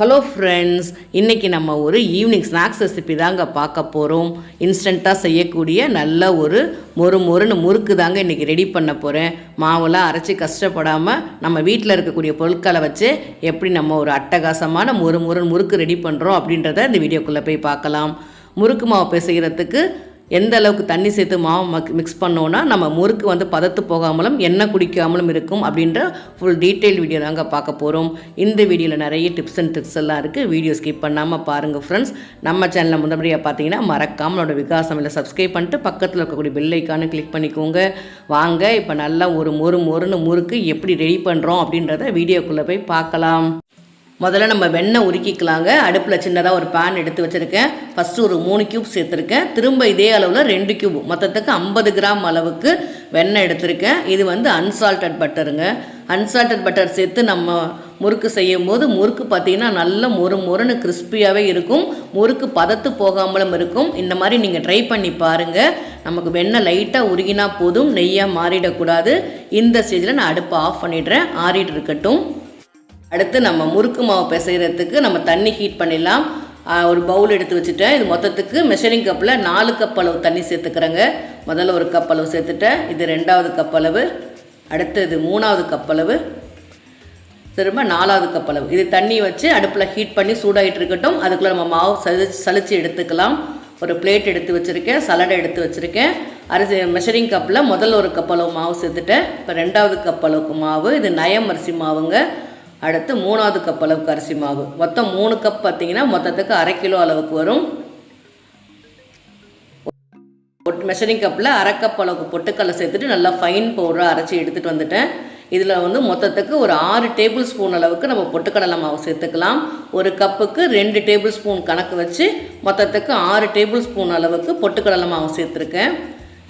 Hello friends, இன்றைக்கி நம்ம ஒரு ஈவினிங் ஸ்நாக்ஸ் ரெசிபி தாங்க பார்க்க போகிறோம். இன்ஸ்டண்ட்டாக செய்யக்கூடிய நல்ல ஒரு மொறுன்னு முறுக்கு தாங்க இன்றைக்கி ரெடி பண்ண போகிறேன். மாவெல்லாம் அரைச்சி கஷ்டப்படாமல் நம்ம வீட்டில் இருக்கக்கூடிய பொருட்களை வச்சு எப்படி நம்ம ஒரு அட்டகாசமான மொறுன்னு முறுக்கு ரெடி பண்ணுறோம் அப்படின்றத இந்த வீடியோக்குள்ளே போய் பார்க்கலாம். முறுக்கு மாவு செய்கிறதுக்கு எந்த அளவுக்கு தண்ணி சேர்த்து மாவு மிக்ஸ் பண்ணோன்னா நம்ம முறுக்கு பதத்து போகாமலும் எண்ணெய் குடிக்காமலும் இருக்கும் அப்படின்ற ஃபுல் டீட்டெயில் வீடியோ தாங்க பார்க்க போகிறோம். இந்த வீடியோவில் நிறைய டிப்ஸ் அண்ட் ட்ரிக்ஸ் எல்லாம் இருக்குது. வீடியோ ஸ்கிப் பண்ணாமல் பாருங்கள் ஃப்ரெண்ட்ஸ். நம்ம சேனலில் முதல்முறையாக பார்த்தீங்கன்னா மறக்காமல் என்னோட விகாசம் இல்லை சப்ஸ்கிரைப் பண்ணிட்டு பக்கத்தில் இருக்கக்கூடிய பெல் ஐக்கானை கிளிக் பண்ணிக்கோங்க. வாங்க இப்போ நல்லா ஒரு மொறுன்னு முறுக்கு எப்படி ரெடி பண்ணுறோம் அப்படின்றத வீடியோக்குள்ளே போய் பார்க்கலாம். முதல்ல நம்ம வெண்ணெய் உருக்கிக்கலாங்க. அடுப்பில் சின்னதாக ஒரு பேன் எடுத்து வச்சுருக்கேன். ஃபஸ்ட்டு ஒரு 3 கியூப் சேர்த்துருக்கேன். திரும்ப இதே அளவில் 2 கியூப், மொத்தத்துக்கு 50 கிராம் அளவுக்கு வெண்ணெய் எடுத்திருக்கேன். இது அன்சால்டட் பட்டருங்க. அன்சால்டட் பட்டர் சேர்த்து நம்ம முறுக்கு செய்யும் போது முறுக்கு பார்த்திங்கன்னா நல்ல மொறுன்னு கிறிஸ்பியாகவே இருக்கும். முறுக்கு பதத்து போகாமலும் இருக்கும். இந்த மாதிரி நீங்கள் ட்ரை பண்ணி பாருங்கள். நமக்கு வெண்ணெய் லைட்டாக உருகினா போதும், நெய்யாக மாறிடக்கூடாது. இந்த ஸ்டேஜில் நான் அடுப்பை ஆஃப் பண்ணிடுறேன், ஆறிட்டு இருக்கட்டும். அடுத்து நம்ம முறுக்கு மாவு பிசைகிறதுக்கு நம்ம தண்ணி ஹீட் பண்ணிடலாம். ஒரு பவுல் எடுத்து வச்சுட்டேன். இது மொத்தத்துக்கு மெஷரிங் கப்பில் 4 கப் அளவு தண்ணி சேர்த்துக்கிறேங்க. முதல்ல 1 கப் அளவு சேர்த்துட்டேன். இது 2வது கப் அளவு, அடுத்து இது 3வது கப் அளவு, திரும்ப 4வது கப் அளவு. இது தண்ணி வச்சு அடுப்பில் ஹீட் பண்ணி சூடாகிட்டு இருக்கட்டும். அதுக்குள்ளே நம்ம மாவு சலிச்சு எடுத்துக்கலாம். ஒரு பிளேட் எடுத்து வச்சுருக்கேன், சலடை எடுத்து வச்சுருக்கேன். அரிசி மெஷரிங் கப்பில் முதல்ல 1 கப் அளவு மாவு சேர்த்துட்டேன். இப்போ 2வது கப் அளவுக்கு மாவு, இது நயம் அரிசி மாவுங்க. அடுத்து 3வது கப் அளவுக்கு அரிசி மாவு. மொத்தம் 3 கப் பார்த்திங்கன்னா மொத்தத்துக்கு 1/2 கிலோ அளவுக்கு வரும். மெஷரிங் கப்பில் 1/2 கப் அளவுக்கு பொட்டுக்கடலை சேர்த்துட்டு நல்லா ஃபைன் பவுடராக அரைச்சி எடுத்துகிட்டு வந்துட்டேன். இதில் மொத்தத்துக்கு ஒரு 6 டேபிள் ஸ்பூன் அளவுக்கு நம்ம பொட்டுக்கடலை மாவு சேர்த்துக்கலாம். 1 கப்புக்கு 2 டேபிள் ஸ்பூன் கணக்கு வச்சு மொத்தத்துக்கு 6 டேபிள் ஸ்பூன் அளவுக்கு பொட்டுக்கடலை மாவு சேர்த்துருக்கேன்.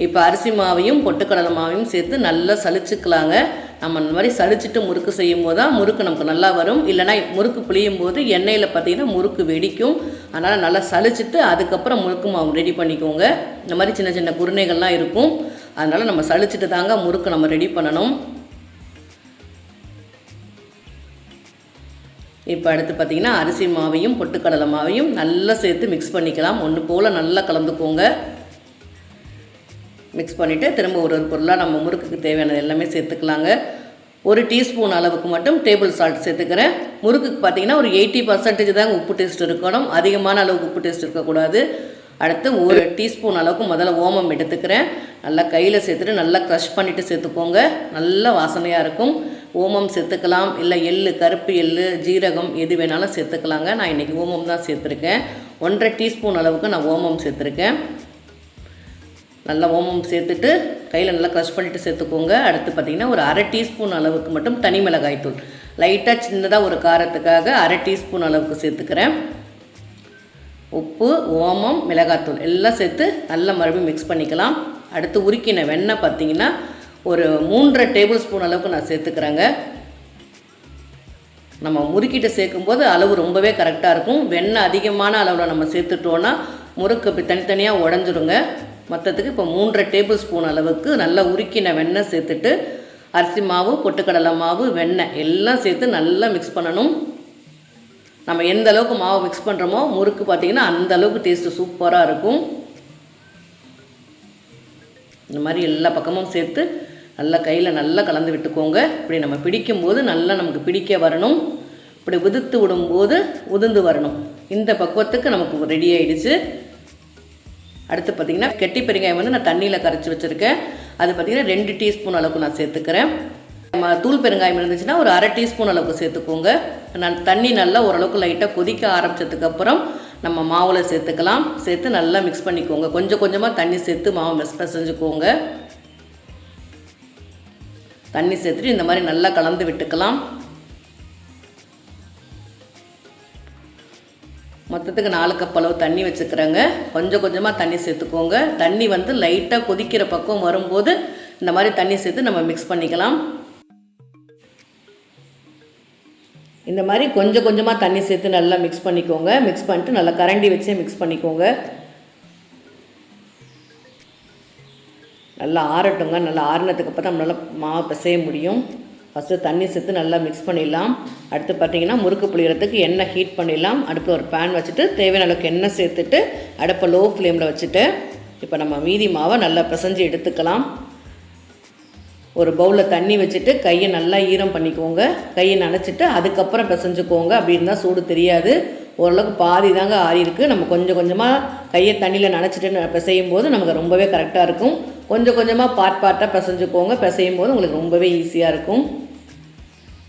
இப்போ அரிசி மாவையும் பொட்டுக்கடலை மாவையும் சேர்த்து நல்லா சலிச்சுக்கலாங்க. நம்ம இந்த மாதிரி சலிச்சுட்டு முறுக்கு செய்யும் போது தான் முறுக்கு நமக்கு நல்லா வரும். இல்லைனா முறுக்கு புளியும் போது எண்ணெயில் பார்த்திங்கன்னா முறுக்கு வெடிக்கும். அதனால் நல்லா சலிச்சுட்டு அதுக்கப்புறம் முறுக்கு மாவு ரெடி பண்ணிக்கோங்க. இந்த மாதிரி சின்ன சின்ன குருணைகள்லாம் இருக்கும். அதனால் நம்ம சலிச்சுட்டு தாங்க முறுக்கு நம்ம ரெடி பண்ணணும். இப்போ அடுத்து பார்த்திங்கன்னா அரிசி மாவையும் பொட்டுக்கடலை மாவையும் நல்லா சேர்த்து மிக்ஸ் பண்ணிக்கலாம். ஒன்று போல் நல்லா கலந்துக்கோங்க. மிக்ஸ் பண்ணிவிட்டு திரும்ப ஒரு பொருளாக நம்ம முறுக்குக்கு தேவையானது எல்லாமே சேர்த்துக்கலாங்க. 1 டீஸ்பூன் அளவுக்கு மட்டும் டேபிள் சால்ட் சேர்த்துக்கிறேன். முறுக்குக்கு பார்த்திங்கன்னா ஒரு 80% தாங்க உப்பு டேஸ்ட் இருக்கணும். அதிகமான அளவுக்கு உப்பு டேஸ்ட் இருக்கக்கூடாது. அடுத்து 1 டீஸ்பூன் அளவுக்கு முதல்ல ஓமம் எடுத்துக்கிறேன். நல்லா கையில் சேர்த்துட்டு நல்லா க்ரஷ் பண்ணிவிட்டு சேர்த்துக்கோங்க. நல்ல வாசனையாக இருக்கும். ஓமம் சேர்த்துக்கலாம், இல்லை எள்ளு, கருப்பு எள்ளு, ஜீரகம் எது வேணாலும் சேர்த்துக்கலாங்க. நான் இன்றைக்கி ஓமம் தான் சேர்த்துருக்கேன். 1/2 டீஸ்பூன் அளவுக்கு நான் ஓமம் சேர்த்துருக்கேன். நல்லா ஓமம் சேர்த்துட்டு கையில் நல்லா க்ரஷ் பண்ணிவிட்டு சேர்த்துக்கோங்க. அடுத்து பார்த்திங்கன்னா ஒரு 1/2 டீஸ்பூன் அளவுக்கு மட்டும் தனி மிளகாய் தூள், லைட்டாக சின்னதாக ஒரு காரத்துக்காக 1/2 டீஸ்பூன் அளவுக்கு சேர்த்துக்கிறேன். உப்பு, ஓமம், மிளகாத்தூள் எல்லாம் சேர்த்து நல்லா மறுபடியும் மிக்ஸ் பண்ணிக்கலாம். அடுத்து உருக்கின வெண்ணெய் பார்த்திங்கன்னா ஒரு 3.5 டேபிள் ஸ்பூன் அளவுக்கு நான் சேர்த்துக்கிறேங்க. நம்ம முறுக்கிட்டு சேர்க்கும்போது அளவு ரொம்பவே கரெக்டாக இருக்கும். வெண்ணெய் அதிகமான அளவில் நம்ம சேர்த்துட்டோன்னா முறுக்கு அப்படி தனித்தனியாக உடஞ்சிருங்க. மொத்தத்துக்கு இப்போ 3.5 டேபிள் ஸ்பூன் அளவுக்கு நல்லா உருக்கின வெண்ணெய் சேர்த்துட்டு அரிசி மாவு, பொட்டுக்கடலை மாவு, வெண்ணெய் எல்லாம் சேர்த்து நல்லா மிக்ஸ் பண்ணணும். நம்ம எந்த அளவுக்கு மாவு மிக்ஸ் பண்ணுறோமோ முறுக்கு பார்த்திங்கன்னா அந்த அளவுக்கு டேஸ்ட்டு சூப்பராக இருக்கும். இந்த மாதிரி எல்லா பக்கமும் சேர்த்து நல்லா கையில் நல்லா கலந்து விட்டுக்கோங்க. இப்படி நம்ம பிடிக்கும்போது நல்லா நமக்கு பிடிக்க வரணும். இப்படி உதிர்த்து விடும்போது உதிர்ந்து வரணும். இந்த பக்குவத்துக்கு நமக்கு ரெடி ஆகிடுச்சு. அடுத்து பார்த்திங்கன்னா கெட்டி பெருங்காயம் நான் தண்ணியில் கரைச்சி வச்சுருக்கேன். அது பார்த்திங்கன்னா 2 டீஸ்பூன் அளவுக்கு நான் சேர்த்துக்கிறேன். தூள் பெருங்காயம் இருந்துச்சுன்னா ஒரு 1/2 டீஸ்பூன் அளவுக்கு சேர்த்துக்கோங்க. நான் தண்ணி நல்லா ஓரளவுக்கு லைட்டாக கொதிக்க ஆரம்பித்ததுக்கப்புறம் நம்ம மாவில் சேர்த்துக்கலாம். சேர்த்து நல்லா மிக்ஸ் பண்ணிக்கோங்க. கொஞ்சம் கொஞ்சமாக தண்ணி சேர்த்து மாவு பிசைஞ்சுக்கோங்க. தண்ணி சேர்த்துட்டு இந்த மாதிரி நல்லா கலந்து விட்டுக்கலாம். மொத்தத்துக்கு 4 கப் அளவு தண்ணி வச்சுக்கிறேங்க. கொஞ்சம் கொஞ்சமாக தண்ணி சேர்த்துக்கோங்க. தண்ணி லைட்டாக கொதிக்கிற பக்கம் வரும்போது இந்த மாதிரி தண்ணி சேர்த்து நம்ம மிக்ஸ் பண்ணிக்கலாம். இந்த மாதிரி கொஞ்சம் கொஞ்சமாக தண்ணி சேர்த்து நல்லா மிக்ஸ் பண்ணிக்கோங்க. மிக்ஸ் பண்ணிட்டு நல்லா கரண்டி வச்சே மிக்ஸ் பண்ணிக்கோங்க. நல்லா ஆறட்டுங்க. நல்லா ஆறினதுக்கு அப்புறம் நம்மளால் மாவு பிசைய முடியும். ஃபஸ்ட்டு தண்ணி சேர்த்து நல்லா மிக்ஸ் பண்ணிடலாம். அடுத்து பார்த்திங்கன்னா முறுக்கு புளியறதுக்கு எண்ணெய் ஹீட் பண்ணிடலாம். அடுப்பில் ஒரு பேன் வச்சுட்டு தேவையான அளவுக்கு எண்ணெய் சேர்த்துட்டு அடுப்பை லோ ஃப்ளேமில் வச்சுட்டு இப்போ நம்ம மீதி மாவை நல்லா பிசைஞ்சு எடுத்துக்கலாம். ஒரு பவுலில் தண்ணி வச்சுட்டு கையை நல்லா ஈரம் பண்ணிக்கோங்க. கையை நனைச்சிட்டு அதுக்கப்புறம் பிசைஞ்சுக்கோங்க. அப்படி இருந்தால் சூடு தெரியாது. ஓரளவுக்கு பாதி தாங்க ஆறி இருக்குது. நம்ம கொஞ்சம் கொஞ்சமாக கையை தண்ணியில் நனைச்சிட்டு பிசையும் போது நமக்கு ரொம்பவே கரெக்டாக இருக்கும். கொஞ்சம் கொஞ்சமாக பார்ட்டாக பிசைஞ்சுக்கோங்க. பிசையும் போது உங்களுக்கு ரொம்பவே ஈஸியாக இருக்கும்.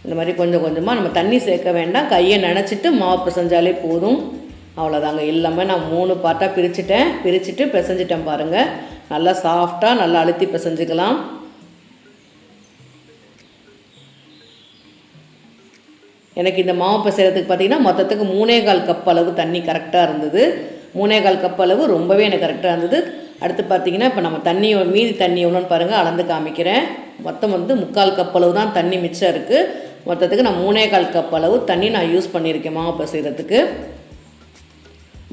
இந்த மாதிரி கொஞ்சம் கொஞ்சமாக நம்ம தண்ணி சேர்க்க வேண்டாம். கையை நனைச்சிட்டு மாவு பிசைஞ்சாலே போதும். அவ்வளோதாங்க. எல்லாமே நான் 3 பார்ட்டாக பிரிச்சுட்டு பிசைஞ்சிட்டேன் பாருங்கள். நல்லா சாஃப்டாக நல்லா அழுத்தி பிசைஞ்சுக்கலாம். எனக்கு இந்த மாவு பிசைறதுக்கு பார்த்திங்கன்னா மொத்தத்துக்கு 3.25 கப் அளவு தண்ணி கரெக்டாக இருந்தது. 3.25 கப் அளவு ரொம்பவே எனக்கு கரெக்டாக இருந்தது. அடுத்து பார்த்திங்கன்னா இப்போ நம்ம மீதி தண்ணி எவ்வளோன்னு பாருங்கள், அளந்து காமிக்கிறேன். மொத்தம் 3/4 கப் அளவு தான் தண்ணி மிச்சம் இருக்குது. மொத்தத்துக்கு நான் 3.25 கப் அளவு தண்ணி நான் யூஸ் பண்ணியிருக்கேன் மாவு பிசைறதுக்கு.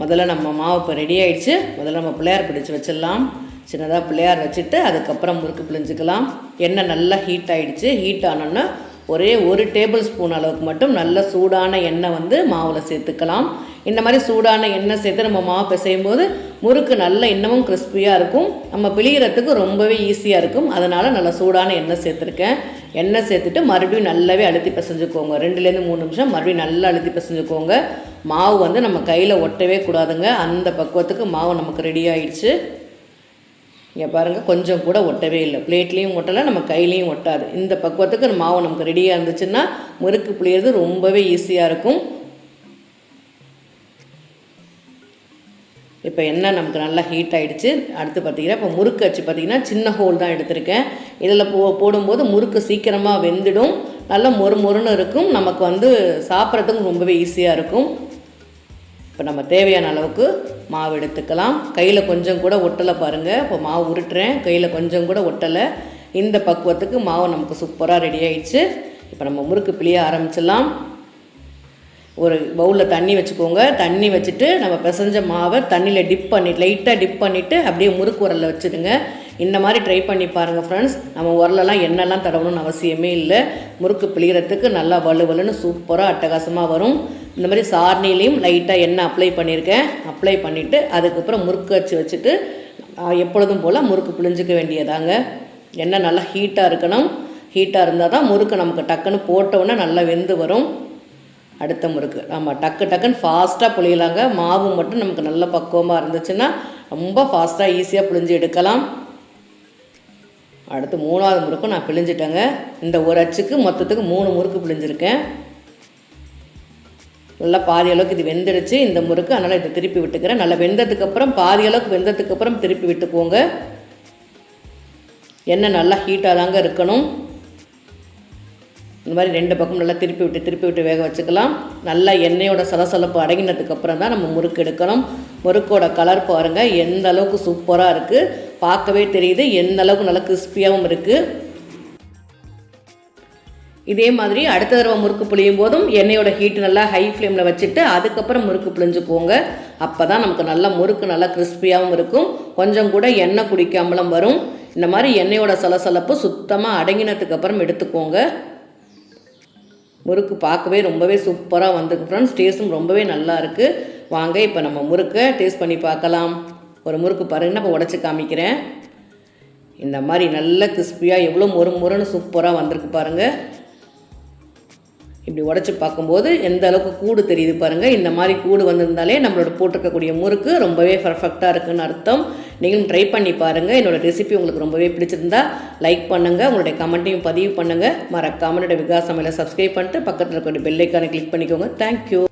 முதல்ல நம்ம மாவு இப்போ ரெடி ஆகிடுச்சு. முதல்ல நம்ம பிள்ளையார் பிடிச்சி வச்சிடலாம். சின்னதாக பிள்ளையார் வச்சுட்டு அதுக்கப்புறம் முறுக்கு பிழிஞ்சிக்கலாம். எண்ணெய் நல்லா ஹீட் ஆகிடுச்சு. ஹீட் ஆனோன்னா ஒரே 1 டேபிள் ஸ்பூன் அளவுக்கு மட்டும் நல்ல சூடான எண்ணெய் மாவில் சேர்த்துக்கலாம். இந்த மாதிரி சூடான எண்ணெய் சேர்த்து நம்ம மாவு பிசையும் போது முறுக்கு நல்ல இன்னமும் கிறிஸ்பியாக இருக்கும். நம்ம பிழிகிறதுக்கு ரொம்பவே ஈஸியாக இருக்கும். அதனால் நல்ல சூடான எண்ணெய் சேர்த்துருக்கேன். எண்ணெய் சேர்த்துட்டு மறுபடியும் நல்லாவே அழுத்தி பிசைஞ்சுக்கோங்க. 2லேருந்து 3 நிமிஷம் மறுபடியும் நல்லா அழுத்தி பிசைஞ்சுக்கோங்க. மாவு நம்ம கையில் ஒட்டவே கூடாதுங்க. அந்த பக்குவத்துக்கு மாவு நமக்கு ரெடி ஆகிடுச்சு. இங்கே பாருங்கள், கொஞ்சம் கூட ஒட்டவே இல்லை. பிளேட்லேயும் ஒட்டலை, நம்ம கையிலையும் ஒட்டாது. இந்த பக்குவத்துக்கு மாவு நமக்கு ரெடியாக இருந்துச்சுன்னா முறுக்கு புளியறது ரொம்பவே ஈஸியாக இருக்கும். இப்போ எண்ணெய் நமக்கு நல்லா ஹீட் ஆகிடுச்சு. அடுத்து பார்த்திங்கன்னா இப்போ முறுக்கு அச்சு பார்த்திங்கன்னா சின்ன ஹோல் தான் எடுத்திருக்கேன். இதில் போடும்போது முறுக்கு சீக்கிரமாக வெந்துடும். நல்லா மொறுன்னு இருக்கும். நமக்கு சாப்பிட்றதுக்கும் ரொம்பவே ஈஸியாக இருக்கும். இப்போ நம்ம தேவையான அளவுக்கு மாவு எடுத்துக்கலாம். கையில் கொஞ்சம் கூட ஒட்டலை பாருங்கள். இப்போ மாவு உருட்டுறேன், கையில் கொஞ்சம் கூட ஒட்டலை. இந்த பக்குவத்துக்கு மாவு நமக்கு சூப்பராக ரெடி ஆகிடுச்சு. இப்போ நம்ம முறுக்கு பிழிய ஆரம்பிச்சிடலாம். ஒரு பவுலில் தண்ணி வச்சுக்கோங்க. தண்ணி வச்சுட்டு நம்ம பிசைஞ்ச மாவை தண்ணியில் லைட்டாக டிப் பண்ணிவிட்டு அப்படியே முறுக்கு உரலில் வச்சுடுங்க. இந்த மாதிரி ட்ரை பண்ணி பாருங்கள் ஃப்ரெண்ட்ஸ். நம்ம உரலெல்லாம் எண்ணெய்லாம் தடவணும்னு அவசியமே இல்லை. முறுக்கு பிழிகிறதுக்கு நல்லா வலுவலுன்னு சூப்பராக அட்டகாசமாக வரும். இந்த மாதிரி சார்னிலையும் லைட்டாக எண்ணெய் அப்ளை பண்ணியிருக்கேன். அப்ளை பண்ணிவிட்டு அதுக்கப்புறம் முறுக்கு வச்சுட்டு எப்பொழுதும் போல் முறுக்கு பிழிஞ்சிக்க வேண்டியதாங்க. எண்ணெய் நல்லா ஹீட்டாக இருக்கணும். ஹீட்டாக இருந்தால் தான் முறுக்கு நமக்கு டக்குன்னு போட்டோன்னே நல்லா வெந்து வரும். அடுத்த முறுக்கு நம்ம டக்குன்னு ஃபாஸ்ட்டாக புளியலாங்க. மாவு மட்டும் நமக்கு நல்ல பக்குவமாக இருந்துச்சுன்னா ரொம்ப ஃபாஸ்ட்டாக ஈஸியாக புழிஞ்சு எடுக்கலாம். அடுத்து 3வது முறுக்கும் நான் பிழிஞ்சிட்டேங்க. இந்த ஒரு அச்சுக்கு மொத்தத்துக்கு 3 முறுக்கு பிழிஞ்சிருக்கேன். நல்லா பாதி அளவுக்கு இது வெந்துடுச்சு இந்த முறுக்கு. அதனால் இதை திருப்பி விட்டுக்கிறேன். நல்லா வெந்ததுக்கப்புறம் பாதி அளவுக்கு வெந்ததுக்கப்புறம் திருப்பி விட்டுக்கோங்க. எண்ணெய் நல்லா ஹீட்டாக தாங்க இருக்கணும். இந்த மாதிரி 2 பக்கம் நல்லா திருப்பி விட்டு வேக வச்சுக்கலாம். நல்லா எண்ணெயோட சலசலப்பு அடங்கினதுக்கப்புறம் தான் நம்ம முறுக்கு எடுக்கணும். முறுக்கோட கலர் பாருங்கள் எந்த அளவுக்கு சூப்பராக இருக்குது. பார்க்கவே தெரியுது எந்த அளவுக்கு நல்லா கிறிஸ்பியாகவும் இருக்குது. இதே மாதிரி அடுத்த தடவை முறுக்கு புளியும் போதும் எண்ணெயோட ஹீட்டு நல்லா ஹை ஃப்ளேமில் வச்சுட்டு அதுக்கப்புறம் முறுக்கு புளிஞ்சுக்கோங்க. அப்போ தான் நமக்கு நல்லா முறுக்கு நல்லா கிறிஸ்பியாகவும் இருக்கும். கொஞ்சம் கூட எண்ணெய் குடிக்காமலும் வரும். இந்த மாதிரி எண்ணெயோட சலசலப்பு சுத்தமாக அடங்கினதுக்கப்புறம் எடுத்துக்கோங்க. முறுக்கு பார்க்கவே ரொம்பவே சூப்பராக வந்திருக்கு ஃப்ரெண்ட்ஸ். டேஸ்ட்டும் ரொம்பவே நல்லா இருக்குது. வாங்க இப்போ நம்ம முறுக்கை டேஸ்ட் பண்ணி பார்க்கலாம். ஒரு முறுக்கு பாருங்கன்னா இப்போ உடச்சி காமிக்கிறேன். இந்த மாதிரி நல்ல கிறிஸ்பியாக எவ்வளோ மொறுன்னு சூப்பராக வந்திருக்கு பாருங்கள். இப்படி உடச்சி பார்க்கும்போது எந்த அளவுக்கு கூடு தெரியுது பாருங்கள். இந்த மாதிரி கூடு வந்திருந்தாலே நம்மளோட போட்டிருக்கக்கூடிய முறுக்கு ரொம்பவே பர்ஃபெக்டாக இருக்குதுன்னு அர்த்தம். நீங்களும் ட்ரை பண்ணி பாருங்கள். என்னோடய ரெசிபி உங்களுக்கு ரொம்பவே பிடிச்சிருந்தா லைக் பண்ணுங்கள். உங்களுடைய கமெண்ட்டையும் பதிவு பண்ணுங்கள். மறக்காம என்னோட விகாஸ் சமையலை சப்ஸ்கிரைப் பண்ணிட்டு பக்கத்தில் இருக்கக்கூடிய பெல் ஐக்கானை கிளிக் பண்ணிக்கோங்க. தேங்க்யூ.